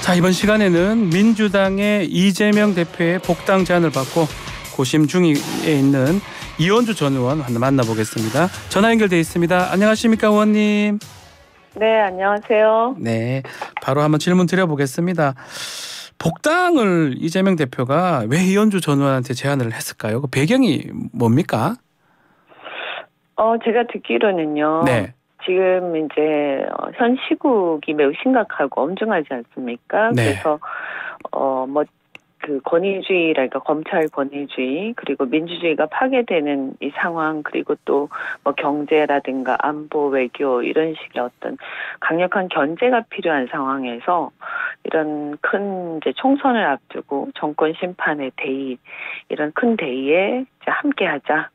자, 이번 시간에는 민주당의 이재명 대표의 복당 제안을 받고 고심 중에 있는 이원주 전 의원 만나보겠습니다. 전화 연결돼 있습니다. 안녕하십니까, 의원님? 네, 안녕하세요. 네, 바로 한번 질문 드려보겠습니다. 복당을 이재명 대표가 왜 이원주 전 의원한테 제안을 했을까요? 그 배경이 뭡니까? 제가 듣기로는요. 네. 지금 이제 현 시국이 매우 심각하고 엄중하지 않습니까? 네. 그래서 그 권위주의랄까 검찰 권위주의 그리고 민주주의가 파괴되는 이 상황 그리고 또 뭐 경제라든가 안보 외교 이런 식의 어떤 강력한 견제가 필요한 상황에서 이런 큰 이제 총선을 앞두고 정권 심판의 대의 이런 큰 대의에 이제 함께하자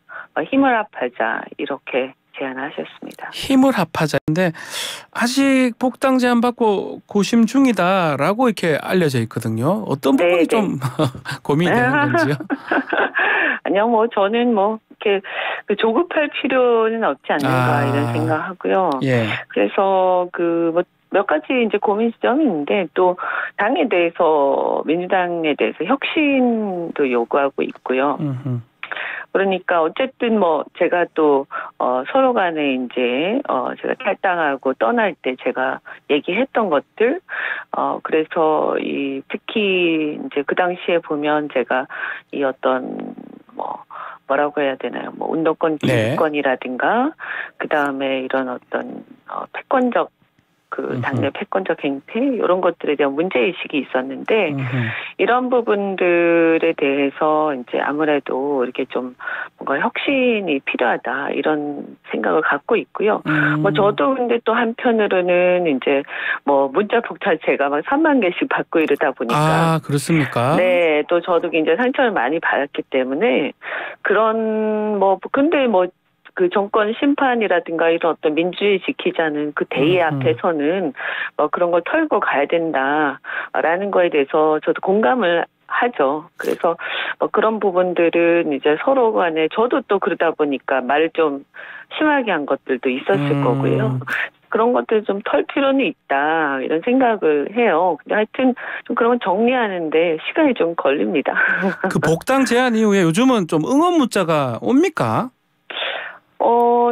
힘을 합하자 이렇게 제안하셨습니다. 힘을 합하자인데 아직 복당 제안 받고 고심 중이다라고 이렇게 알려져 있거든요. 어떤 부분이 좀 고민이 되는 건지요? 아니요, 저는 이렇게 조급할 필요는 없지 않는가 이런 생각하고요. 예. 그래서 몇 가지 이제 고민 지점이 있는데 또 당에 대해서 민주당에 대해서 혁신도 요구하고 있고요. 그러니까 어쨌든 제가 또 서로 간에 이제 제가 탈당하고 떠날 때 제가 얘기했던 것들 그래서 특히 이제 그 당시에 보면 제가 이 어떤 뭐라고 해야 되나요? 운동권 기득권이라든가 그다음에 이런 어떤 패권적 당내 패권적 행태 이런 것들에 대한 문제의식이 있었는데 이런 부분들에 대해서 이제 아무래도 이렇게 좀 뭔가 혁신이 필요하다 이런 생각을 갖고 있고요. 저도 근데 또 한편으로는 이제 문자 폭탄 제가 막 3만 개씩 받고 이러다 보니까 아, 그렇습니까? 네, 또 저도 굉장히 상처를 많이 받았기 때문에 그런 근데 그 정권 심판이라든가 이런 어떤 민주주의 지키자는 그 대의 앞에서는 그런 걸 털고 가야 된다라는 거에 대해서 저도 공감을 하죠. 그래서 그런 부분들은 이제 서로 간에 저도 또 그러다 보니까 말을 좀 심하게 한 것들도 있었을 거고요. 그런 것들 좀 털 필요는 있다 이런 생각을 해요. 근데 하여튼 좀 그런 건 정리하는데 시간이 좀 걸립니다. 그 복당 제안 이후에 요즘은 좀 응원 문자가 옵니까?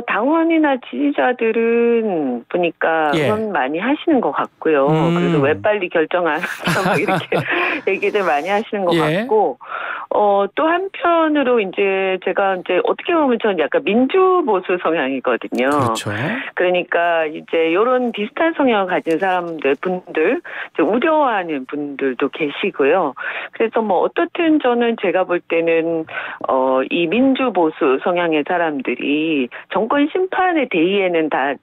당원이나 지지자들은 보니까 응원 많이 하시는 것 같고요. 그래서 왜 빨리 결정 안 하냐 막 이렇게 얘기들 많이 하시는 것 같고, 또 한편으로 이제 제가 이제 어떻게 보면 저는 약간 민주보수 성향이거든요. 그렇죠. 그러니까 이제 이런 비슷한 성향을 가진 분들, 우려하는 분들도 계시고요. 그래서 어떻든 저는 제가 볼 때는 이 민주보수 성향의 사람들이 정권 심판의 대의에는 다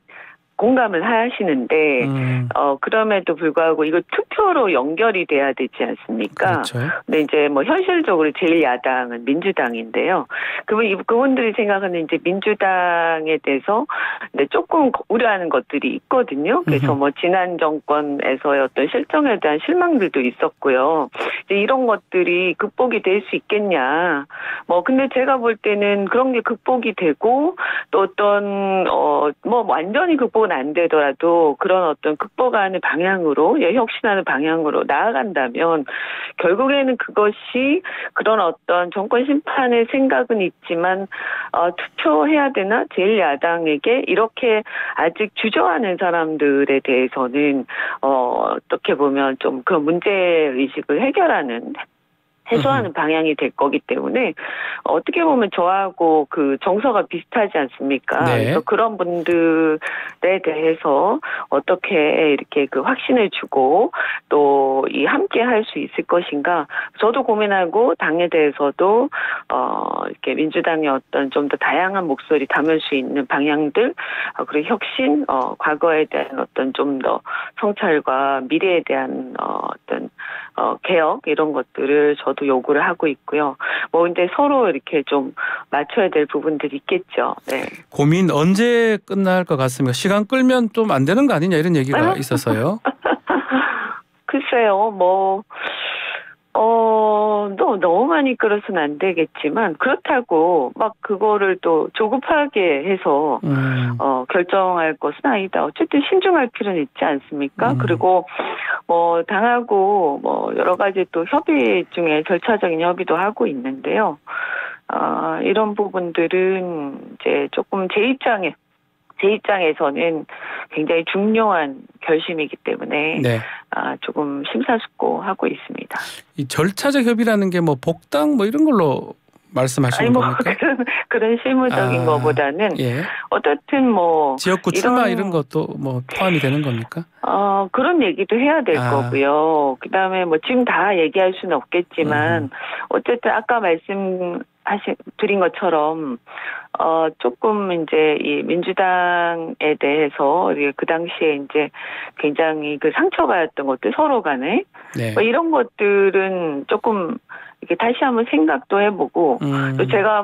공감을 하시는데 그럼에도 불구하고 이거 투표로 연결이 돼야 되지 않습니까? 그렇죠. 근데 이제 현실적으로 제일 야당은 민주당인데요. 그분들이 생각하는 이제 민주당에 대해서 조금 우려하는 것들이 있거든요. 그래서 지난 정권에서의 어떤 실정에 대한 실망들도 있었고요. 이제 이런 것들이 극복이 될 수 있겠냐. 근데 제가 볼 때는 그런 게 극복이 되고 또 어떤 완전히 극복은 안 되더라도 그런 어떤 극복하는 방향으로 혁신하는 방향으로 나아간다면 결국에는 그것이 그런 어떤 정권 심판의 생각은 있지만 투표해야 되나 제1야당에게 이렇게 아직 주저하는 사람들에 대해서는 어떻게 보면 좀 그런 문제의식을 해소하는 방향이 될 거기 때문에 어떻게 보면 저하고 그 정서가 비슷하지 않습니까? 네. 그래서 그런 분들에 대해서 어떻게 이렇게 그 확신을 주고 또 이 함께 할 수 있을 것인가? 저도 고민하고 당에 대해서도 이렇게 민주당의 어떤 좀 더 다양한 목소리 담을 수 있는 방향들 그리고 혁신, 과거에 대한 어떤 좀 더 성찰과 미래에 대한 어떤 개혁 이런 것들을 저도 요구를 하고 있고요. 근데 서로 이렇게 좀 맞춰야 될 부분들이 있겠죠. 네. 고민 언제 끝날 것 같습니까? 시간 끌면 좀 안 되는 거 아니냐 이런 얘기가 있어서요. 글쎄요, 너무 많이 끌어서는 안 되겠지만, 그렇다고 막 그거를 또 조급하게 해서, 결정할 것은 아니다. 어쨌든 신중할 필요는 있지 않습니까? 그리고, 당하고, 여러 가지 또 협의 중에 절차적인 협의도 하고 있는데요. 이런 부분들은 이제 조금 제 입장에서는 굉장히 중요한 결심이기 때문에 네. 조금 심사숙고하고 있습니다. 이 절차적 협의라는 게 뭐 복당 뭐 이런 걸로 말씀하시는 겁니까? 그런 실무적인 것보다는 예. 어떻든 지역구 출마 이런 것도 뭐 포함이 되는 겁니까? 그런 얘기도 해야 될 거고요. 그다음에 지금 다 얘기할 수는 없겠지만 어쨌든 아까 드린 것처럼 조금 이제 이 민주당에 대해서 그 당시에 이제 굉장히 그 상처받았던 것들 서로 간에 네. 이런 것들은 조금 이렇게 다시 한번 생각도 해보고 또 제가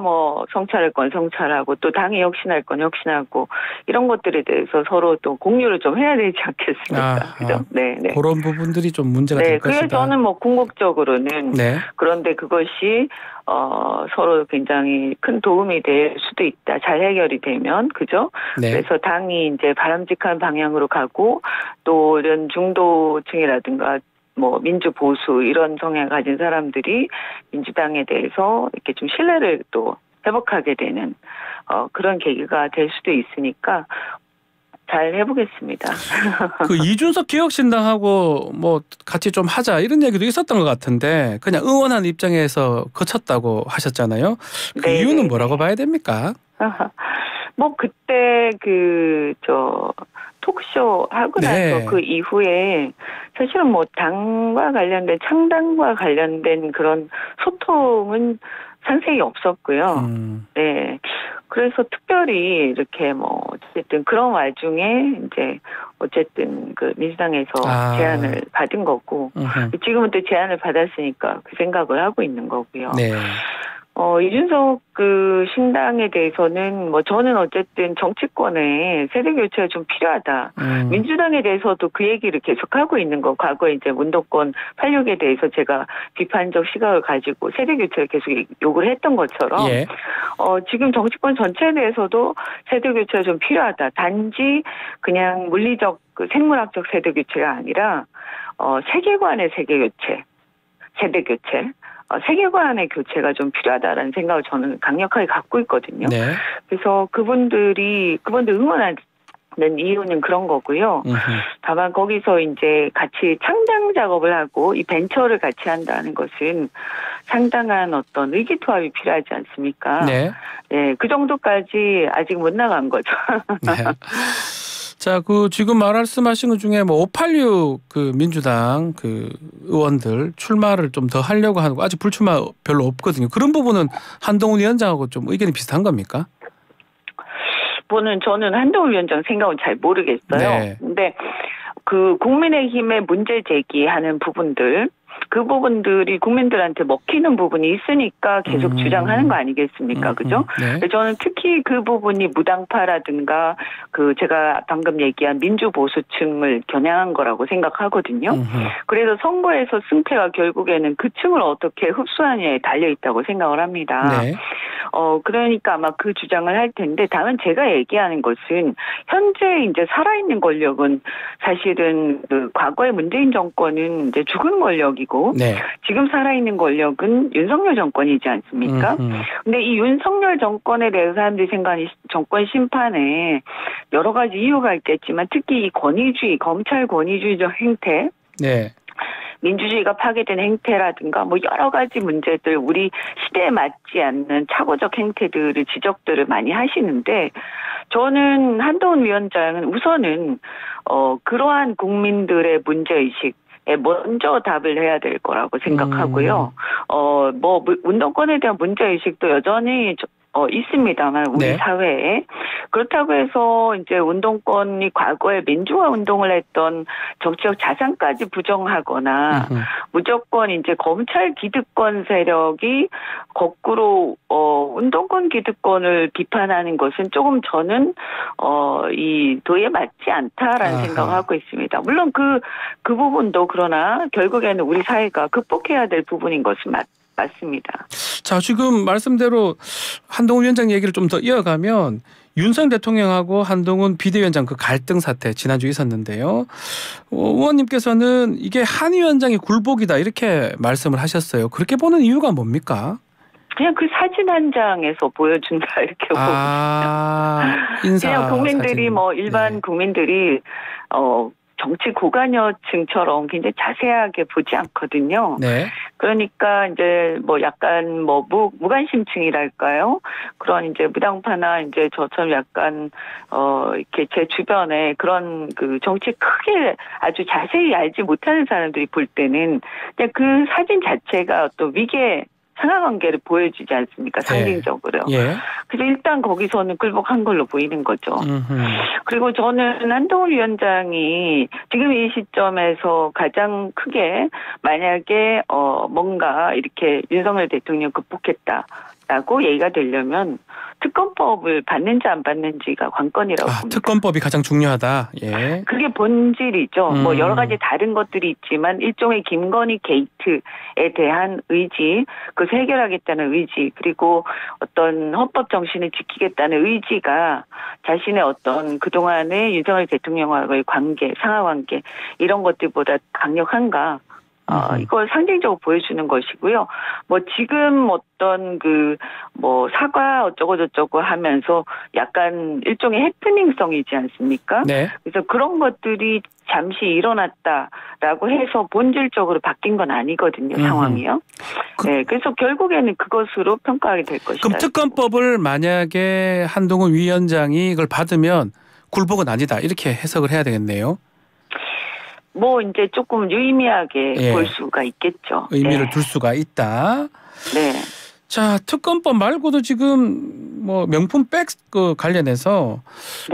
성찰할 건 성찰하고 또 당이 혁신할 건 혁신하고 이런 것들에 대해서 서로 또 공유를 좀 해야 되지 않겠습니까? 그죠? 네. 그런 부분들이 좀 문제가 될 것이다. 그래서 저는 궁극적으로는 네. 그런데 그것이 서로 굉장히 큰 도움이 될 수도 있다. 잘 해결이 되면 그죠? 네. 그래서 당이 이제 바람직한 방향으로 가고 또 이런 중도층이라든가 민주 보수 이런 성향을 가진 사람들이 민주당에 대해서 이렇게 좀 신뢰를 또 회복하게 되는 그런 계기가 될 수도 있으니까 잘 해보겠습니다. 그 이준석 기억신당하고 같이 좀 하자 이런 얘기도 있었던 것 같은데 그냥 응원하는 입장에서 거쳤다고 하셨잖아요. 그 이유는 뭐라고 봐야 됩니까? 그때 톡쇼 하고 나서 그 이후에 사실은 당과 관련된 창당과 관련된 그런 소통은 상세히 없었고요. 네. 그래서 특별히 이렇게 어쨌든 그런 와중에 이제 어쨌든 그 민주당에서 제안을 받은 거고 지금은 또 제안을 받았으니까 그 생각을 하고 있는 거고요. 네. 이준석 그 신당에 대해서는 저는 어쨌든 정치권에 세대 교체가 좀 필요하다. 민주당에 대해서도 그 얘기를 계속 하고 있는 거. 과거에 이제 문도권 86에 대해서 제가 비판적 시각을 가지고 세대 교체를 계속 요구를 했던 것처럼 예. 지금 정치권 전체에 대해서도 세대 교체가 좀 필요하다. 단지 그냥 물리적 생물학적 세대 교체가 아니라 세계관의 세대 교체. 세계관의 교체가 좀 필요하다라는 생각을 저는 강력하게 갖고 있거든요. 네. 그래서 그분들 응원하는 이유는 그런 거고요. 다만 거기서 이제 같이 창당 작업을 하고 이 벤처를 같이 한다는 것은 상당한 어떤 의기투합이 필요하지 않습니까? 네. 네, 그 정도까지 아직 못 나간 거죠. 네. 자, 지금 말씀하신 것 중에 586 그 민주당 그 의원들 출마를 좀 더 하려고 하고 아직 불출마 별로 없거든요. 그런 부분은 한동훈 위원장하고 좀 의견이 비슷한 겁니까? 저는 한동훈 위원장 생각은 잘 모르겠어요. 네. 근데 그 국민의힘의 문제 제기하는 부분들 그 부분들이 국민들한테 먹히는 부분이 있으니까 계속 주장하는 거 아니겠습니까? 그죠? 네. 저는 특히 그 부분이 무당파라든가 제가 방금 얘기한 민주보수층을 겨냥한 거라고 생각하거든요. 그래서 선거에서 승패가 결국에는 그 층을 어떻게 흡수하느냐에 달려있다고 생각을 합니다. 네. 그러니까 아마 그 주장을 할 텐데 다만 제가 얘기하는 것은 현재 이제 살아있는 권력은 사실은 그 과거의 문재인 정권은 이제 죽은 권력이고 네. 지금 살아있는 권력은 윤석열 정권이지 않습니까? 근데 이 윤석열 정권에 대해서 사람들이 생각하는 정권 심판에 여러 가지 이유가 있겠지만 특히 이 권위주의, 검찰 권위주의적 행태 네. 민주주의가 파괴된 행태라든가 여러 가지 문제들 우리 시대에 맞지 않는 착오적 행태들을 지적들을 많이 하시는데 저는 한동훈 위원장은 우선은 그러한 국민들의 문제의식 먼저 답을 해야 될 거라고 생각하고요. 운동권에 대한 문제의식도 여전히 있습니다만 우리 네. 사회에 그렇다고 해서 이제 운동권이 과거에 민주화 운동을 했던 정치적 자산까지 부정하거나 음흠. 무조건 이제 검찰 기득권 세력이 거꾸로 운동권 기득권을 비판하는 것은 조금 저는 이 도에 맞지 않다라는 아하. 생각을 하고 있습니다. 물론 그 부분도 그러나 결국에는 우리 사회가 극복해야 될 부분인 것은 맞습니다. 자, 지금 말씀대로 한동훈 위원장 얘기를 좀 더 이어가면 윤석열 대통령하고 한동훈 비대위원장 그 갈등 사태 지난주에 있었는데요. 의원님께서는 이게 한 위원장의 굴복이다 이렇게 말씀을 하셨어요. 그렇게 보는 이유가 뭡니까? 그냥 그 사진 한 장에서 보여준다 이렇게 보고 있습니다. 인사 그냥 국민들이 사진. 뭐 일반 네. 국민들이 정치 고관여층처럼 굉장히 자세하게 보지 않거든요. 네. 그러니까 이제 뭐 약간 뭐 무관심층이랄까요? 그런 이제 무당파나 이제 저처럼 약간 이렇게 제 주변에 그런 그 정치 크게 아주 자세히 알지 못하는 사람들이 볼 때는 그냥 그 사진 자체가 또 위계 상하관계를 보여주지 않습니까? 상징적으로. 예. 그래서 일단 거기서는 굴복한 걸로 보이는 거죠. 그리고 저는 한동훈 위원장이 지금 이 시점에서 가장 크게 만약에 뭔가 이렇게 윤석열 대통령 극복했다라고 얘기가 되려면 특검법을 받는지 안 받는지가 관건이라고 봅니다. 특검법이 가장 중요하다. 예. 그게 본질이죠. 뭐 여러 가지 다른 것들이 있지만 일종의 김건희 게이트에 대한 의지, 그것을 해결하겠다는 의지, 그리고 어떤 헌법 정신을 지키겠다는 의지가 자신의 어떤 그동안의 윤석열 대통령과의 관계, 상하관계 이런 것들보다 강력한가? 이걸 상징적으로 보여주는 것이고요. 뭐 지금 어떤 뭐 사과 어쩌고저쩌고 하면서 약간 일종의 해프닝성이지 않습니까? 네. 그래서 그런 것들이 잠시 일어났다라고 해서 본질적으로 바뀐 건 아니거든요, 상황이요. 네, 그래서 결국에는 그것으로 평가하게 될 것이다. 그럼 특검법을 만약에 한동훈 위원장이 이걸 받으면 굴복은 아니다 이렇게 해석을 해야 되겠네요. 뭐 이제 조금 유의미하게 볼 수가 있겠죠. 의미를 둘 수가 있다. 네. 자, 특검법 말고도 지금 뭐 명품백 관련해서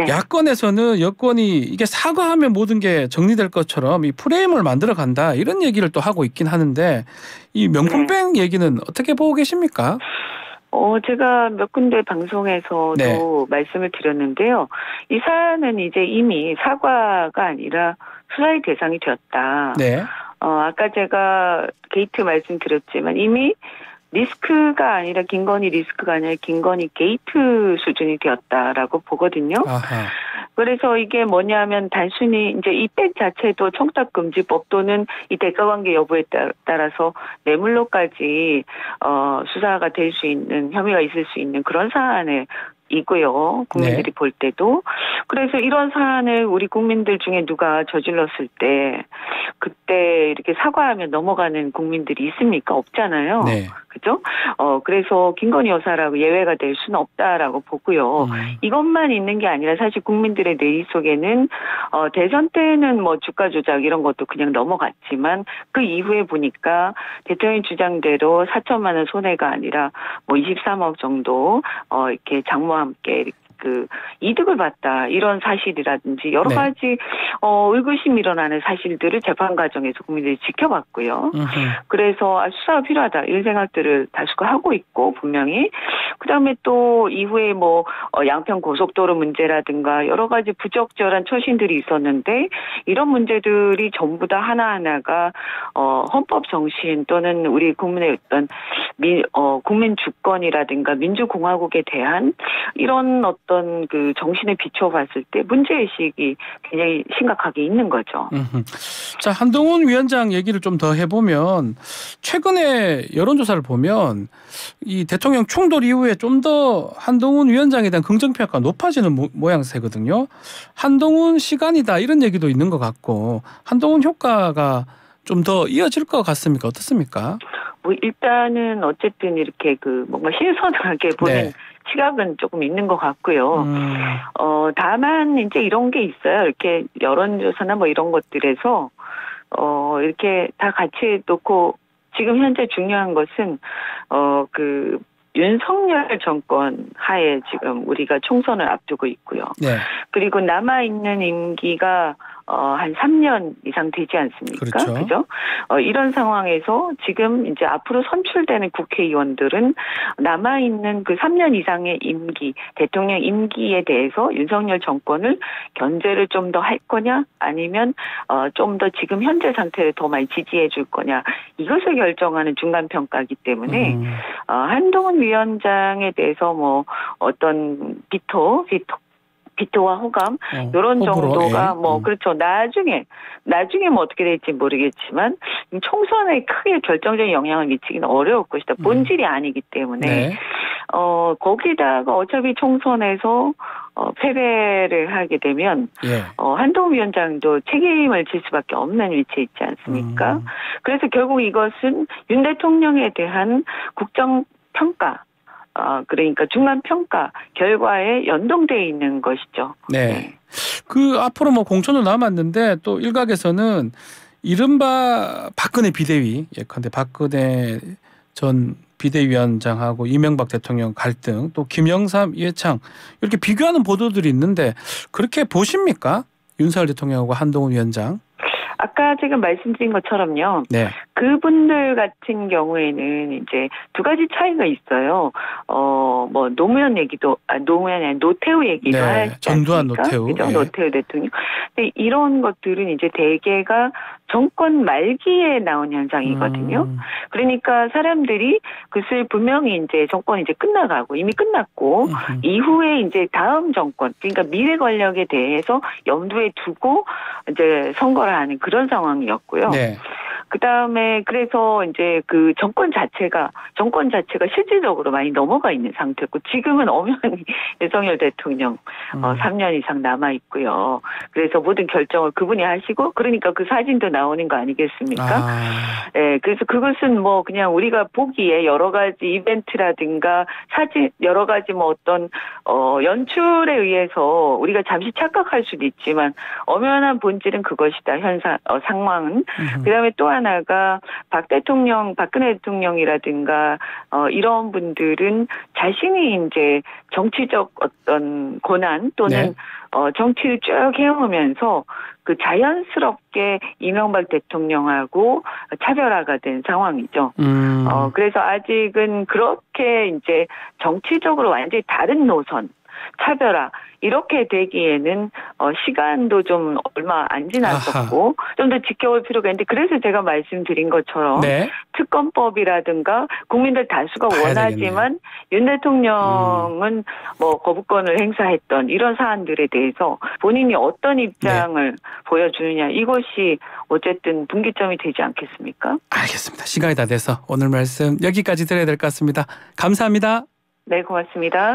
야권에서는 여권이 이게 사과하면 모든 게 정리될 것처럼 이 프레임을 만들어 간다 이런 얘기를 또 하고 있긴 하는데 이 명품백 얘기는 어떻게 보고 계십니까? 제가 몇 군데 방송에서도 말씀을 드렸는데요. 이 사안은 이제 이미 사과가 아니라 수사의 대상이 되었다. 네. 아까 제가 게이트 말씀드렸지만 이미 리스크가 아니라 김건희 리스크가 아니라 김건희 게이트 수준이 되었다라고 보거든요. 아하. 그래서 이게 뭐냐면 단순히 이제 이 백 자체도 청탁금지법 또는 이 대가관계 여부에 따라서 뇌물로까지 수사가 될 수 있는 혐의가 있을 수 있는 그런 사안에 이고요. 국민들이 볼 때도. 그래서 이런 사안을 우리 국민들 중에 누가 저질렀을 때 그때 이렇게 사과하면 넘어가는 국민들이 있습니까? 없잖아요. 네. 그죠? 그래서 김건희 여사라고 예외가 될 수는 없다라고 보고요. 이것만 있는 게 아니라 사실 국민들의 뇌리 속에는 대선 때는 뭐 주가 조작 이런 것도 그냥 넘어갔지만 그 이후에 보니까 대통령 주장대로 4천만 원 손해가 아니라 뭐 23억 정도 이렇게 장모와 함께 이득을 봤다 이런 사실이라든지 여러 가지 의구심이 일어나는 사실들을 재판 과정에서 국민들이 지켜봤고요. 그래서 수사가 필요하다 이런 생각들을 다수가 하고 있고 분명히 그다음에 또 이후에 뭐 양평 고속도로 문제라든가 여러 가지 부적절한 처신들이 있었는데 이런 문제들이 전부 다 하나하나가 헌법 정신 또는 우리 국민의 어떤 국민 주권이라든가 민주공화국에 대한 이런 어떤 그 정신에 비춰봤을 때 문제의식이 굉장히 심각하게 있는 거죠. 자, 한동훈 위원장 얘기를 좀 더 해보면 최근에 여론조사를 보면 이 대통령 충돌 이후에 좀 더 한동훈 위원장에 대한 긍정평가가 높아지는 모양새거든요. 한동훈 시간이다 이런 얘기도 있는 것 같고 한동훈 효과가 좀 더 이어질 것 같습니까? 어떻습니까? 뭐 일단은 어쨌든 이렇게 뭔가 신선하게 보는 시각은 조금 있는 것 같고요. 다만 이제 이런 게 있어요. 이렇게 여론조사나 뭐 이런 것들에서 이렇게 다 같이 놓고 지금 현재 중요한 것은 윤석열 정권 하에 지금 우리가 총선을 앞두고 있고요. 네. 그리고 남아있는 임기가 한 3년 이상 되지 않습니까? 그렇죠. 그죠? 이런 상황에서 지금 이제 앞으로 선출되는 국회의원들은 남아있는 그 3년 이상의 임기, 대통령 임기에 대해서 윤석열 정권을 견제를 좀 더 할 거냐, 아니면 좀 더 지금 현재 상태를 더 많이 지지해 줄 거냐, 이것을 결정하는 중간평가이기 때문에 한동훈 위원장에 대해서 뭐 어떤 비토와 호감 이런 정도가 뭐 그렇죠. 나중에 뭐 어떻게 될지 모르겠지만 총선에 크게 결정적인 영향을 미치기는 어려울 것이다. 본질이 아니기 때문에 네. 거기다가 어차피 총선에서 패배를 하게 되면 한동훈 위원장도 책임을 질 수밖에 없는 위치에 있지 않습니까? 그래서 결국 이것은 윤 대통령에 대한 국정평가, 그러니까 중간평가 결과에 연동되어 있는 것이죠. 네. 그 앞으로 뭐 공천도 남았는데 또 일각에서는 이른바 박근혜 비대위, 예컨대 박근혜 전 비대위원장하고 이명박 대통령 갈등, 또 김영삼, 이해창 이렇게 비교하는 보도들이 있는데 그렇게 보십니까? 윤석열 대통령하고 한동훈 위원장. 아까 지금 말씀드린 것처럼요. 네. 그분들 같은 경우에는 이제 두 가지 차이가 있어요. 뭐 노무현이 아니라 노태우 얘기도 하지 전두환 않습니까? 노태우. 그죠? 네. 노태우 대통령. 근데 이런 것들은 이제 대개가 정권 말기에 나온 현상이거든요. 그러니까 사람들이 그것을 분명히 이제 정권이 이제 끝나가고 이미 끝났고 이후에 이제 다음 정권, 그러니까 미래 권력에 대해서 염두에 두고 이제 선거를 하는 그런 상황이었고요. 네. 그다음에 그래서 이제 그 정권 자체가 실질적으로 많이 넘어가 있는 상태고, 지금은 엄연히 윤석열 대통령 3년 이상 남아 있고요. 그래서 모든 결정을 그분이 하시고, 그러니까 그 사진도 나오는 거 아니겠습니까? 네, 그래서 그것은 뭐 그냥 우리가 보기에 여러 가지 이벤트라든가 사진, 여러 가지 뭐 어떤 연출에 의해서 우리가 잠시 착각할 수도 있지만 엄연한 본질은 그것이다. 상황은. 그다음에 또 하나가 박근혜 대통령이라든가 이런 분들은 자신이 이제 정치적 어떤 고난 또는 정치를 쭉 해오면서 그 자연스럽게 이명박 대통령하고 차별화가 된 상황이죠. 그래서 아직은 그렇게 이제 정치적으로 완전히 다른 노선, 차별화 이렇게 되기에는 시간도 좀 얼마 안 지났었고 좀 더 지켜볼 필요가 있는데, 그래서 제가 말씀드린 것처럼 특검법이라든가 국민들 다수가 원하지만 윤 대통령은 뭐 거부권을 행사했던 이런 사안들에 대해서 본인이 어떤 입장을 보여주느냐, 이것이 어쨌든 분기점이 되지 않겠습니까? 알겠습니다. 시간이 다 돼서 오늘 말씀 여기까지 드려야 될 것 같습니다. 감사합니다. 네, 고맙습니다.